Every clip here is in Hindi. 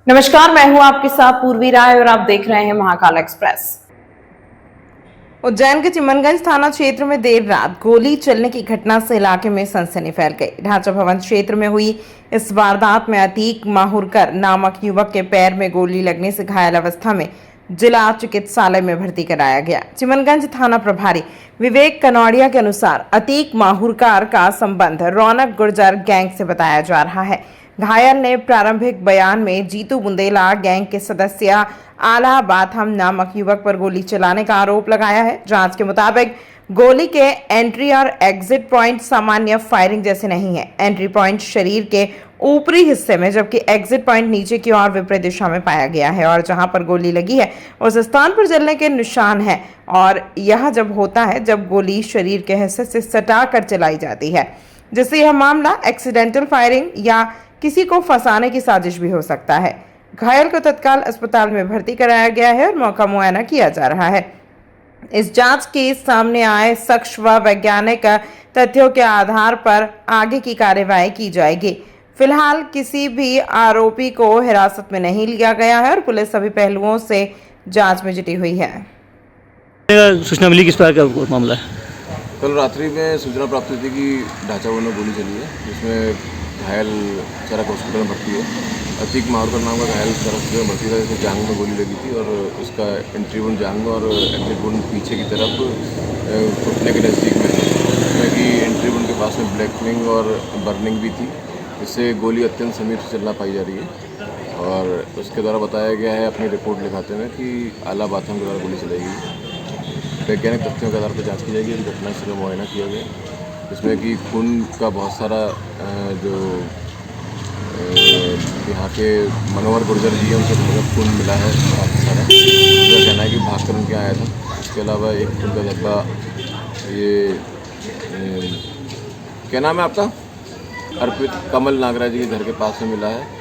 नमस्कार, मैं हूं आपके साथ पूर्वी राय और आप देख रहे हैं महाकाल एक्सप्रेस। उज्जैन के चिमनगंज थाना क्षेत्र में देर रात गोली चलने की घटना से इलाके में सनसनी फैल गई। ढांचा भवन क्षेत्र में हुई इस वारदात में अतीक माहुरकर नामक युवक के पैर में गोली लगने से घायल अवस्था में जिला चिकित्सालय में भर्ती कराया गया। चिमनगंज थाना प्रभारी विवेक कनौड़िया के अनुसार अतीक माहुरकर का संबंध रौनक गुर्जर गैंग से बताया जा रहा है। घायल ने प्रारंभिक बयान में जीतू बुंदेला गैंग के सदस्य आला बाथम नामक युवक पर गोली चलाने का आरोप लगाया है। जांच के मुताबिक गोली के एंट्री और एग्जिट पॉइंट सामान्य फायरिंग जैसे नहीं है। एंट्री पॉइंट शरीर के ऊपरी हिस्से में जबकि एग्जिट पॉइंट नीचे की ओर विपरीत दिशा में पाया गया है और जहां पर गोली लगी है उस स्थान पर जलने के निशान है और यह जब होता है जब गोली शरीर के हिस्से से सटा कर चलाई जाती है, जिससे यह मामला एक्सीडेंटल फायरिंग या किसी को फंसाने की साजिश भी हो सकता है। घायल को तत्काल अस्पताल में भर्ती कराया गया है और मौका मुआयना किया जा रहा है। इस जांच के सामने आए साक्ष्य व वैज्ञानिक तथ्यों के आधार पर आगे की कार्यवाही की जाएगी। फिलहाल किसी भी आरोपी को हिरासत में नहीं लिया गया है और पुलिस सभी पहलुओं से जांच में जुटी हुई है। सूचना मिली किस प्रकार का मामला है? कल रात्रि में सूचना प्राप्त हुई थी कि ढांचा भवन में गोली चली है, जिसमें घायल चरक हॉस्पिटल में भर्ती है। अतीक माहुरकर नाम का घायल चरक हॉस्पिटल में भर्ती था, जिसमें जांघ में गोली लगी थी और उसका एंट्री वुंड जांघ और एग्जिट वुंड पीछे की तरफ घुटने के नज़दीक में था, जिसमें कि एंट्री वुंड के पास में ब्लैकनिंग और बर्निंग भी थी, जिससे गोली अत्यंत समीप से चलना पाई जा रही है। और उसके द्वारा बताया गया है अपनी रिपोर्ट लिखाते हुए कि आला बाथम के द्वारा गोली चलाई गई। वैज्ञानिक तथ्यों के आधार पर जांच की जाएगी। घटनास्थल में मुआयना किया गया, जिसमें कि खून का बहुत सारा जो यहाँ के मनोहर गुर्जर जी हैं उनसे बहुत खून मिला है काफ़ी सारा। उनका कहना है कि भाग कर उनके आया था। इसके अलावा एक खून का धब्बा ये क्या नाम है आपका, अर्पित कमल नागराज जी के घर के पास में मिला है।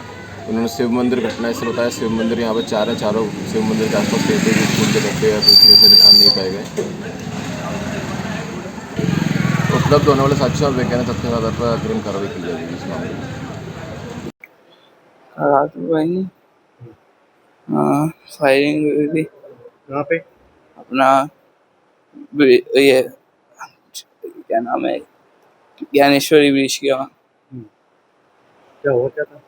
उन्होंने शिव मंदिर घटना से बताया। शिव मंदिर यहाँ पर चार हैं, चारों शिव मंदिर के आसपास कहते हैं कि खून के धब्बे या कुछ ऐसे निशान नहीं पाए गए। उपलब्ध होने वाले साक्ष्य और वैज्ञानिक तथ्यों के आधार पर अग्रिम कार्रवाई की जाएगी इस मामले में। रात में भाई फायरिंग हुई थी। कहाँ पे? अपना ये क्या नाम है, ज्ञानेश्वरी ब्रिज के वहाँ। क्या हुआ क्या था?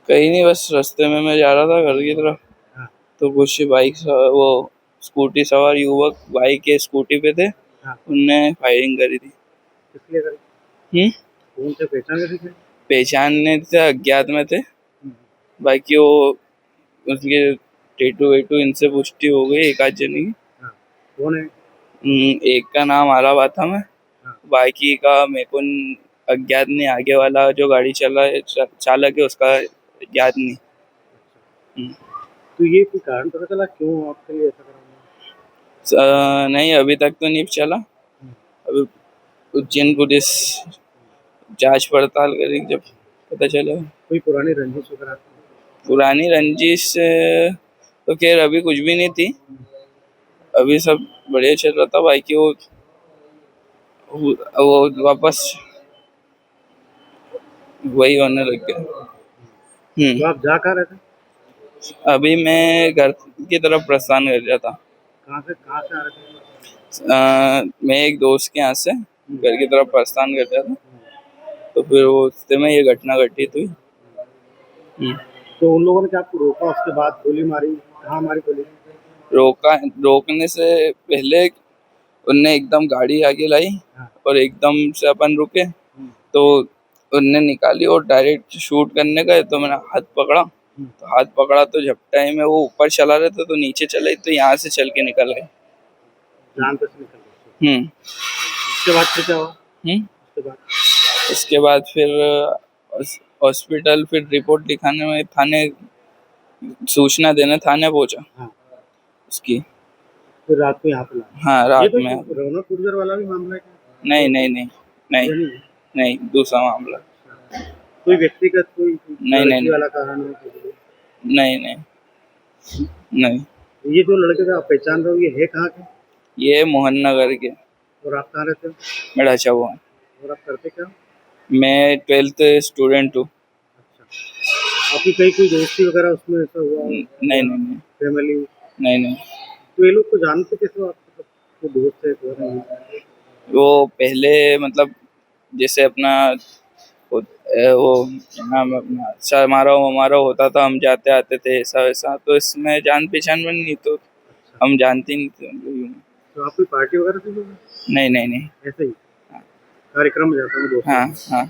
कहीं नहीं, बस रास्ते में मैं जा रहा था घर की तरफ। हाँ। तो कुछ वो स्कूटी सवार युवक बाइक के स्कूटी पे थे। हाँ। उनने फायरिंग करी थी। किस लिए करी? कौन से पहचान रहे थे? पहचानने थे, अज्ञात में थे। बाकी वो उसके टेटू वेटू इनसे पुष्टि हो गई एक आध जने की। हाँ। कौन है? एक का नाम आला बाथम है। हाँ। बाकी का मेरे को अज्ञात नहीं। आगे वाला जो गाड़ी चालक है उसका ज्ञात नहीं। तो ये कोई कारण पता चला क्यों आपके लिए ऐसा करा? नहीं, अभी तक तो नहीं चला। अभी उज्जैन पुलिस जांच पड़ताल करेगी, जब पता चलेगा। कोई पुरानी रंजिश वगैरह? पुरानी रंजिश तो खैर अभी कुछ भी नहीं थी, अभी सब बढ़िया चल रहा था। बाकी वो वापस वही होने लग गया। तो आप जा कहाँ रहे थे? अभी मैं घर की तरफ प्रस्थान कर रहा था। कहाँ से आ रहे थे? मैं एक दोस्त के यहाँ से घर की तरफ प्रस्थान कर रहा था, तो फिर वो उससे में ये घटना घटित हुई। तो उन लोगों ने क्या आपको रोका, उसके बाद गोली मारी? कहाँ मारी गोली? रोकने से पहले उनने एकदम गाड़ी आगे लाई। हाँ। और एकदम से अपन रुके तो उनने निकाली और डायरेक्ट शूट करने गए, तो मैंने हाथ पकड़ा। तो हाथ पकड़ा तो झपटाई में वो ऊपर चला रहे थे, तो नीचे चले तो यहाँ से चल के निकल गए। जान पे से निकल गए। उसके बाद फिर क्या हुआ? उसके बाद फिर हॉस्पिटल, फिर रिपोर्ट लिखाने में थाने सूचना देने थाने पहुंचा। हाँ। उसकी फिर रात को यहाँ पे लाया? हाँ, रात ये तो में। रौनक गुर्जर वाला भी मामला है क्या? नहीं नहीं नहीं नहीं नहीं, दूसरा मामला। कोई व्यक्तिगत कोई नहीं वाला कारण है? नहीं नहीं नहीं। ये जो लड़के का आप पहचान रहे हो, ये है कहाँ के? ये मोहन नगर के। और आप कहाँ रहते हो? मैं ढांचा हुआ। और आप करते क्या? मैं 12th स्टूडेंट हूँ। अच्छा। आपकी कहीं कोई दोस्ती वगैरह उसमें ऐसा हुआ? नहीं नहीं नहीं फैमिली? नहीं नहीं। तो ये लोग को जानते कैसे हो आप? मतलब वो दोस्त है कौन है? वो पहले मतलब जैसे अपना वो क्या नाम है अपना समारोह वमारोह होता था, हम जाते आते थे ऐसा वैसा, तो इसमें जान पहचान बनी नहीं, तो हम जानते नहीं थे उनको यूं। तो आप कोई पार्टी वगैरह थी लोग? नहीं नहीं नहीं। ऐसे ही कार्यक्रम में जाता हूँ दोस्तों हाँ के? हाँ।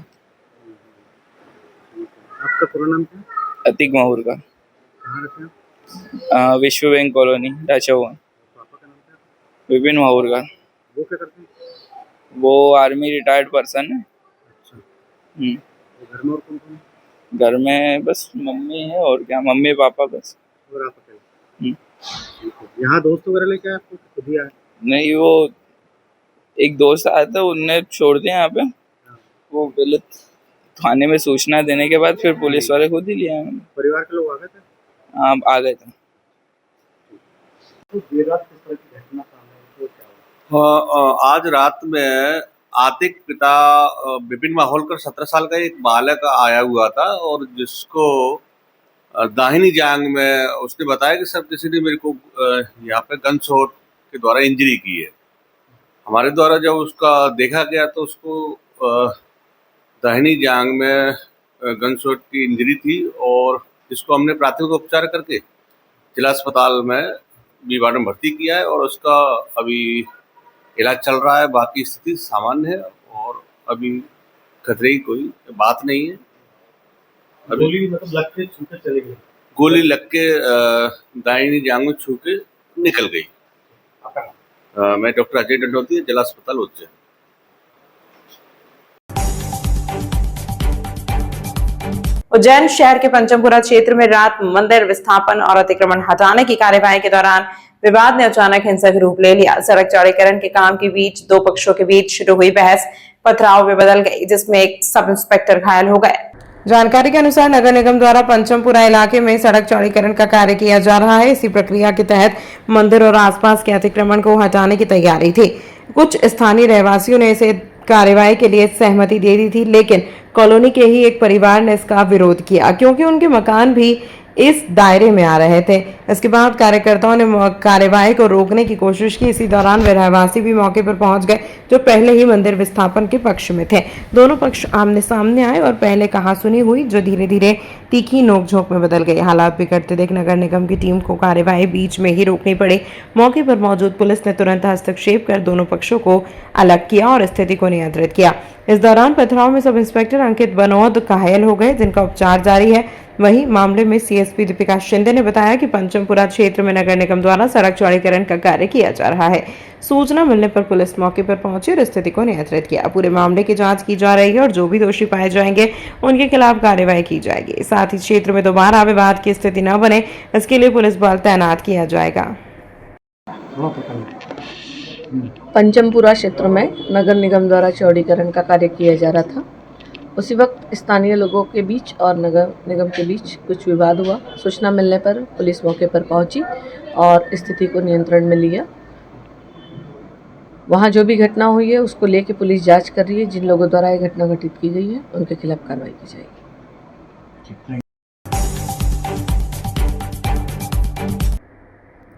आपका पूरा नाम क्या है? अतीक माहूर का। कहाँ रहते हैं आप? विश्व बैंक कॉलोनी ढाचा हुआ। पापा का नाम क्या है? विपिन माहूर का। वो क्या करते हैं? वो आर्मी रिटायर्ड पर्सन है। अच्छा। हम्म। तो घर में और कौन कौन है? घर में बस मम्मी है और क्या, मम्मी पापा बस। और आप अकेले? हम्म। ठीक है। यहाँ दोस्त वगैरह लेके आए आपको खुद ही आए? नहीं, वो एक दोस्त आया था, उनने छोड़ दिया यहाँ पे। वो पहले थाने में सूचना देने के बाद फिर पुलिस वाले खुद ही लिया है। परिवार के लोग आ गए थे? हाँ, आ गए थे। तो देर रात किस तरह की घटना सामने आई, तो क्या हुआ? आज रात में आतिक पिता विपिन माहौलकर 17 साल का एक बालक आया हुआ था और जिसको दाहिनी जांघ में उसने बताया कि सर किसी ने मेरे को यहाँ पे गन शॉट के द्वारा इंजरी की है। हमारे द्वारा जब उसका देखा गया तो उसको दाहिनी जांघ में गन शॉट की इंजरी थी और जिसको हमने प्राथमिक उपचार करके जिला अस्पताल में बीवाड़ में भर्ती किया है और उसका अभी इलाज चल रहा है। बाकी स्थिति सामान्य है और अभी खतरे की कोई बात नहीं है। अभी गोली मतलब लग के छूटे चले गए? गोली लग के दाहिनी जांघ में छू के निकल गई। आपका नाम? मैं डॉक्टर अजय डंडौती, जिला अस्पताल उज्जैन। उज्जैन शहर के पंचमपुरा क्षेत्र में रात मंदिर विस्थापन और अतिक्रमण हटाने की कार्यवाही के दौरान विवाद ने अचानक हिंसक रूप ले लिया। सड़क चौड़ीकरण के काम के बीच दो पक्षों के बीच शुरू हुई बहस पथराव में बदल गई, जिसमें एक सब इंस्पेक्टर घायल हो गए। जानकारी के अनुसार नगर निगम द्वारा पंचमपुरा इलाके में सड़क चौड़ीकरण का कार्य किया जा रहा है। इसी प्रक्रिया के तहत मंदिर और आसपास के अतिक्रमण को हटाने की तैयारी थी। कुछ स्थानीय रहवासियों ने इसे कार्यवाही के लिए सहमति दे दी थी, लेकिन कॉलोनी के ही एक परिवार ने इसका विरोध किया क्योंकि उनके मकान भी इस दायरे में आ रहे थे। इसके बाद कार्यकर्ताओं ने कार्यवाही को रोकने की कोशिश की। इसी दौरान वे रहवासी भी मौके पर पहुंच गए जो पहले ही मंदिर विस्थापन के पक्ष में थे। दोनों पक्ष आमने सामने आए और पहले कहासुनी हुई, जो धीरे धीरे तीखी नोकझोंक में बदल गई। हालात बिगड़ते देख नगर निगम की टीम को कार्यवाही बीच में ही रोकनी पड़ी। मौके पर मौजूद पुलिस ने तुरंत हस्तक्षेप कर दोनों पक्षों को अलग किया और स्थिति को नियंत्रित किया। इस दौरान पथराव में सब इंस्पेक्टर अंकित बनोद घायल हो गए, जिनका उपचार जारी है। वहीं मामले में सीएसपी दीपिका शिंदे ने बताया कि पंचमपुरा क्षेत्र में नगर निगम द्वारा सड़क चौड़ीकरण का कार्य किया जा रहा है। सूचना मिलने पर पुलिस मौके पर पहुंची और स्थिति को नियंत्रित किया। पूरे मामले की जांच की जा रही है और जो भी दोषी पाए जाएंगे उनके खिलाफ कार्रवाई की जाएगी। साथ ही क्षेत्र में दोबारा विवाद की स्थिति न बने, इसके लिए पुलिस बल तैनात किया जाएगा। पंचमपुरा क्षेत्र में नगर निगम द्वारा चौड़ीकरण का कार्य किया जा रहा था। उसी वक्त स्थानीय लोगों के बीच और नगर निगम के बीच कुछ विवाद हुआ। सूचना मिलने पर पुलिस मौके पर पहुंची और स्थिति को नियंत्रण में लिया। वहां जो भी घटना हुई है उसको लेके पुलिस जांच कर रही है। जिन लोगों द्वारा ये घटना घटित की गई है उनके खिलाफ कार्रवाई की जाएगी।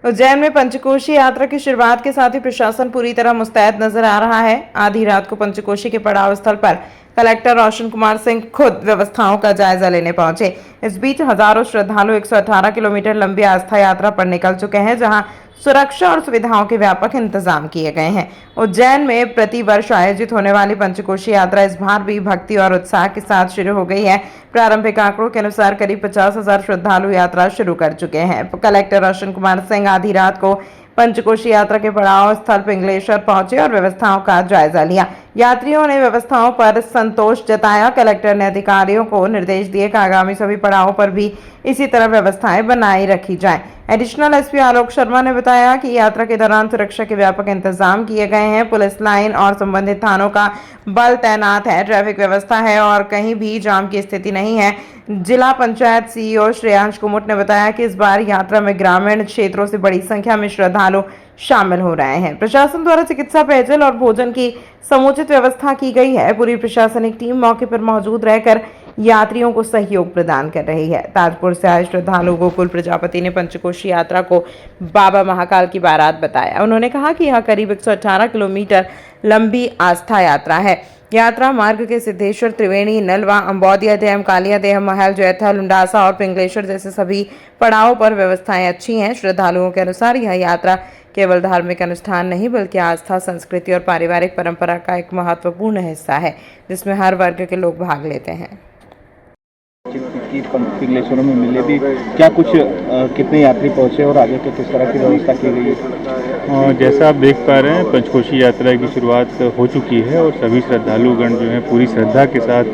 उज्जैन में पंचकोशी यात्रा की शुरुआत के साथ ही प्रशासन पूरी तरह मुस्तैद नजर आ रहा है। आधी रात को पंचकोशी के पड़ाव स्थल पर कलेक्टर रोशन कुमार सिंह खुद व्यवस्थाओं का जायजा लेने पहुंचे। इस बीच हजारों श्रद्धालु 118 किलोमीटर लंबी आस्था यात्रा पर निकल चुके हैं, जहां सुरक्षा और सुविधाओं के व्यापक इंतजाम किए गए हैं। उज्जैन में प्रति वर्ष आयोजित होने वाली पंचकोशी यात्रा इस बार भी भक्ति और उत्साह के साथ शुरू हो गई है। प्रारंभिक आंकड़ों के अनुसार करीब 50,000 श्रद्धालु यात्रा शुरू कर चुके हैं। कलेक्टर रोशन कुमार सिंह आधी रात को पंचकोशी यात्रा के पड़ाव स्थल पिंगलेश्वर पहुंचे और व्यवस्थाओं का जायजा लिया। यात्रियों ने व्यवस्थाओं पर संतोष जताया। कलेक्टर ने अधिकारियों को निर्देश दिए कि आगामी सभी पड़ावों पर भी इसी तरह व्यवस्थाएं बनाई रखी जाएं। एडिशनल एसपी आलोक शर्मा ने बताया कि यात्रा के दौरान सुरक्षा के व्यापक इंतजाम किए गए हैं। पुलिस लाइन और संबंधित थानों का बल तैनात है। ट्रैफिक व्यवस्था है और कहीं भी जाम की स्थिति नहीं है। जिला पंचायत सीईओ श्रेयांश कुमुट ने बताया कि इस बार यात्रा में ग्रामीण क्षेत्रों से बड़ी संख्या में श्रद्धालु शामिल हो रहे हैं। प्रशासन द्वारा चिकित्सा, पेयजल और भोजन की समुचित व्यवस्था की गई है। पूरी प्रशासनिक टीम मौके पर मौजूद रहकर यात्रियों को सहयोग प्रदान कर रही है। ताजपुर से आए श्रद्धालु गोकुल प्रजापति ने पंचकोशी यात्रा को बाबा महाकाल की बारात बताया। उन्होंने कहा कि यह करीब 118 किलोमीटर लंबी आस्था यात्रा है। यात्रा मार्ग के सिद्धेश्वर, त्रिवेणी, नलवा, अम्बोदिया डैम, कालिया देह, महल, जैथा, लुंडासा और पिंगलेश्वर जैसे सभी पड़ावों पर व्यवस्थाएं अच्छी हैं। श्रद्धालुओं के अनुसार यह यात्रा केवल धार्मिक अनुष्ठान नहीं बल्कि आस्था, संस्कृति और पारिवारिक परंपरा का एक महत्वपूर्ण हिस्सा है, जिसमें हर वर्ग के लोग भाग लेते हैं। पिंगलेश्वर में मिले भी क्या कुछ कितने यात्री पहुंचे और आगे किस तरह की व्यवस्था की गई है? जैसा आप देख पा रहे हैं, पंचकोशी यात्रा की शुरुआत हो चुकी है और सभी श्रद्धालुगण जो हैं पूरी श्रद्धा के साथ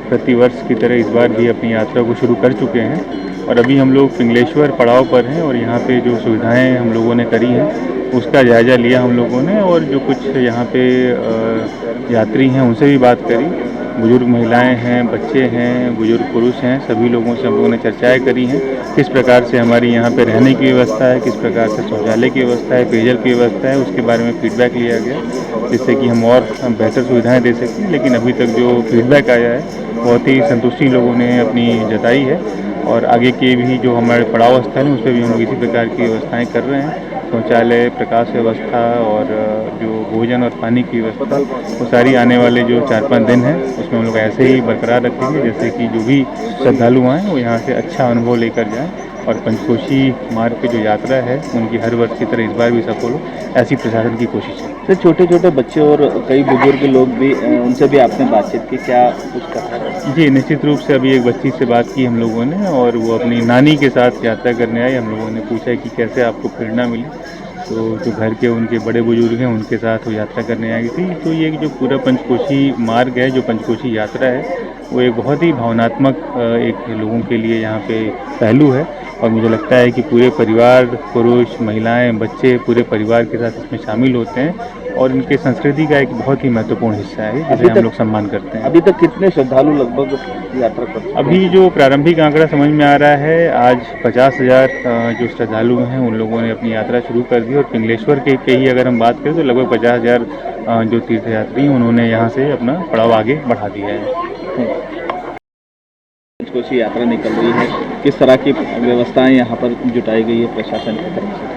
प्रतिवर्ष की तरह इस बार भी अपनी यात्रा को शुरू कर चुके हैं। और अभी हम लोग पिंगलेश्वर पड़ाव पर हैं और यहाँ पे जो सुविधाएं हम लोगों ने करी हैं उसका जायज़ा लिया हम लोगों ने, और जो कुछ यहाँ पे यात्री हैं उनसे भी बात करी। बुजुर्ग महिलाएं हैं, बच्चे हैं, बुजुर्ग पुरुष हैं, सभी लोगों से हम लोगों ने चर्चाएं करी हैं किस प्रकार से हमारी यहाँ पे रहने की व्यवस्था है, किस प्रकार से शौचालय की व्यवस्था है, पेयजल की व्यवस्था है, उसके बारे में फीडबैक लिया गया जिससे कि हम और बेहतर सुविधाएं दे सकें। लेकिन अभी तक जो फीडबैक आया है बहुत ही संतुष्टि लोगों ने अपनी जताई है और आगे के भी जो हमारे पड़ाव स्थल हैं उस पर भी हम लोग इसी प्रकार की व्यवस्थाएँ कर रहे हैं। शौचालय, प्रकाश व्यवस्था और जो भोजन और पानी की व्यवस्था वो सारी आने वाले जो 4-5 दिन हैं उसमें हम लोग ऐसे ही बरकरार रखेंगे जैसे कि जो भी श्रद्धालु आएँ वो यहाँ से अच्छा अनुभव लेकर जाएँ और पंचकोशी मार्ग की जो यात्रा है उनकी हर वर्ष की तरह इस बार भी सफल हो, ऐसी प्रशासन की कोशिश है। सर, छोटे छोटे बच्चे और कई बुजुर्ग लोग भी उनसे भी आपने बातचीत की, क्या कुछ कहा? जी, निश्चित रूप से अभी एक बच्ची से बात की हम लोगों ने और वो अपनी नानी के साथ यात्रा करने आई। हम लोगों ने पूछा कि कैसे आपको प्रेरणा मिली, तो जो घर के उनके बड़े बुजुर्ग हैं उनके साथ वो यात्रा करने आई थी। तो ये जो पूरा पंचकोशी मार्ग है, जो पंचकोशी यात्रा है, वो एक बहुत ही भावनात्मक एक लोगों के लिए यहाँ पे पहलू है और मुझे लगता है कि पूरे परिवार, पुरुष, महिलाएं, बच्चे पूरे परिवार के साथ इसमें शामिल होते हैं और इनके संस्कृति का एक बहुत ही महत्वपूर्ण हिस्सा है जिसे हम लोग सम्मान करते हैं। अभी तक कितने श्रद्धालु लगभग यात्रा करते हैं? अभी जो प्रारंभिक आंकड़ा समझ में आ रहा है, आज 50,000 जो श्रद्धालु हैं उन लोगों ने अपनी यात्रा शुरू कर दी और पिंगलेश्वर के ही अगर हम बात करें तो लगभग 50,000 जो तीर्थयात्री उन्होंने यहाँ से अपना पड़ाव आगे बढ़ा दिया है। पंचकोशी यात्रा निकल रही है, किस तरह की व्यवस्थाएं यहाँ पर जुटाई गई है प्रशासन की तरफ से?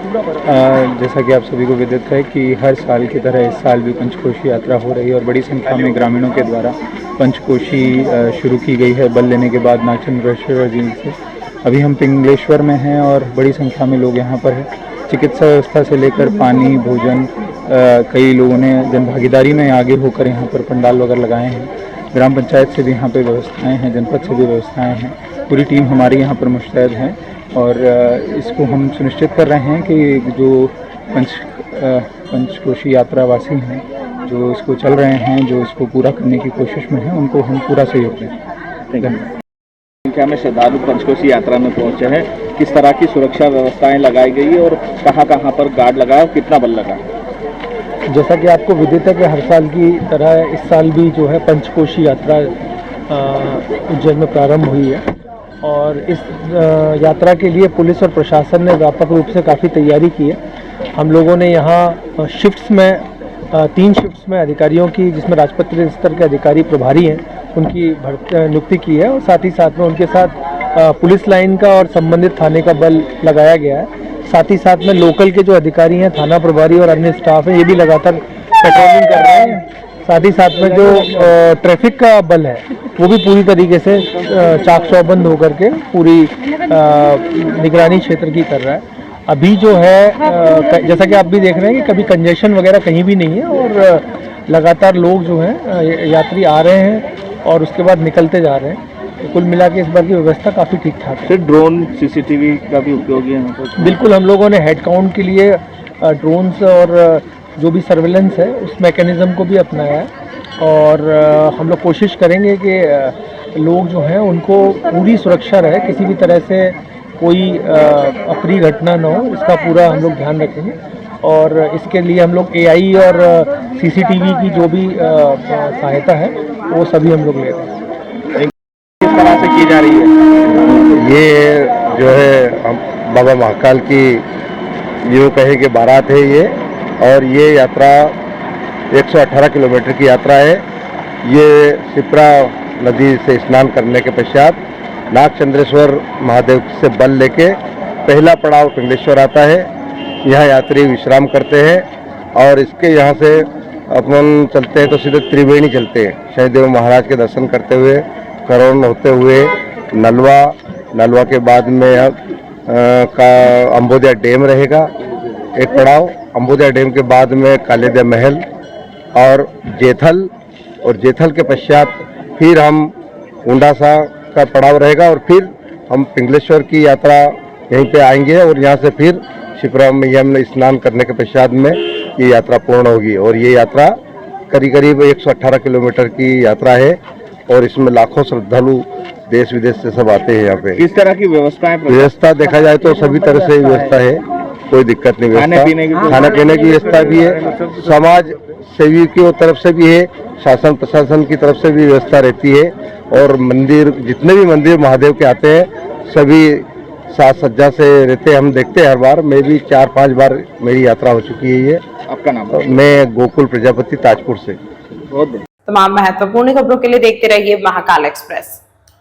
जैसा कि आप सभी को विदित है कि हर साल की तरह इस साल भी पंचकोशी यात्रा हो रही है और बड़ी संख्या में ग्रामीणों के द्वारा पंचकोशी शुरू की गई है बल लेने के बाद नागचंद्रेश्वर जी से। अभी हम पिंगलेश्वर में हैं और बड़ी संख्या में लोग यहाँ पर हैं। चिकित्सा व्यवस्था से लेकर पानी, भोजन, कई लोगों ने जनभागीदारी में आगे होकर यहाँ पर पंडाल वगैरह लगाए हैं। ग्राम पंचायत से भी यहाँ पे व्यवस्थाएं हैं, जनपद से भी व्यवस्थाएं हैं। पूरी टीम हमारी यहाँ पर मुस्तैद है और इसको हम सुनिश्चित कर रहे हैं कि जो पंचकोशी यात्रा वासी हैं, जो इसको चल रहे हैं, जो इसको पूरा करने की कोशिश में हैं, उनको हम पूरा सहयोग दें। संख्या में श्रद्धालु पंचकोशी यात्रा में पहुँचे हैं, किस तरह की सुरक्षा व्यवस्थाएँ लगाई गई है और कहाँ कहाँ पर गार्ड लगा और कितना बल लगा? जैसा कि आपको विदित है कि हर साल की तरह इस साल भी जो है पंचकोशी यात्रा उज्जैन में प्रारंभ हुई है और इस यात्रा के लिए पुलिस और प्रशासन ने व्यापक रूप से काफ़ी तैयारी की है। हम लोगों ने यहाँ शिफ्ट्स में 3 शिफ्ट्स में अधिकारियों की, जिसमें राजपत्रित स्तर के अधिकारी प्रभारी हैं, उनकी नियुक्ति की है और साथ ही साथ में उनके साथ पुलिस लाइन का और संबंधित थाने का बल लगाया गया है। साथ ही साथ में लोकल के जो अधिकारी हैं, थाना प्रभारी और अन्य स्टाफ हैं, ये भी लगातार पेट्रोलिंग कर रहे हैं। साथ ही साथ में जो ट्रैफिक का बल है वो भी पूरी तरीके से चाक चौबंद होकर के पूरी निगरानी क्षेत्र की कर रहा है। अभी जो है जैसा कि आप भी देख रहे हैं कि कभी कंजेशन वगैरह कहीं भी नहीं है और लगातार लोग जो हैं यात्री आ रहे हैं और उसके बाद निकलते जा रहे हैं। तो कुल मिला के इस बार की व्यवस्था काफ़ी ठीक ठाक है। ड्रोन, सीसीटीवी का भी उपयोग है यहाँ पर? बिल्कुल, हम लोगों ने हेड काउंट के लिए ड्रोन्स और जो भी सर्वेलेंस है उस मैकेनिज़्म को भी अपनाया है और हम लोग कोशिश करेंगे कि लोग जो हैं उनको पूरी सुरक्षा रहे, किसी भी तरह से कोई अप्रिय घटना न हो, इसका पूरा हम लोग ध्यान रखेंगे और इसके लिए हम लोग AI और CCTV की जो भी सहायता है वो सभी हम लोग ले रहे हैं। किस तरह से की जा रही है? ये जो है हम बाबा महाकाल की यूँ कहें कि बारात है ये, और ये यात्रा 118 किलोमीटर की यात्रा है। ये शिप्रा नदी से स्नान करने के पश्चात नागचंद्रेश्वर महादेव से बल लेके पहला पड़ाव पिंगलेश्वर आता है। यहाँ यात्री विश्राम करते हैं और इसके यहाँ से अपन चलते हैं तो सीधे त्रिवेणी चलते हैं, शनिदेव महाराज के दर्शन करते हुए करोन होते हुए नलवा के बाद में का अम्बोदिया डैम रहेगा एक पड़ाव। अम्बोदिया डैम के बाद में कालिया महल और जेथल के पश्चात फिर हम उंडासा का पड़ाव रहेगा और फिर हम पिंगलेश्वर की यात्रा यहीं पे आएंगे और यहाँ से फिर शिप्रा मैया में स्नान करने के पश्चात में ये यात्रा पूर्ण होगी। और ये यात्रा करीब 118 किलोमीटर की यात्रा है और इसमें लाखों श्रद्धालु देश विदेश से सब आते हैं यहाँ पे। किस तरह की व्यवस्था देखा जाए तो सभी तरह से व्यवस्था है, कोई दिक्कत नहीं। खाने पीने की व्यवस्था भी है, समाज सेवी की तरफ से भी है, शासन प्रशासन की तरफ से भी व्यवस्था रहती है। और मंदिर जितने भी मंदिर महादेव के आते हैं सभी साज सज्जा से रहते हैं। हम देखते हैं हर बार, मैं भी 4-5 बार मेरी यात्रा हो चुकी है। ये आपका नाम? मैं गोकुल प्रजापति ताजपुर से। बहुत बढ़िया। तमाम महत्वपूर्ण खबरों के लिए देखते रहिए महाकाल एक्सप्रेस।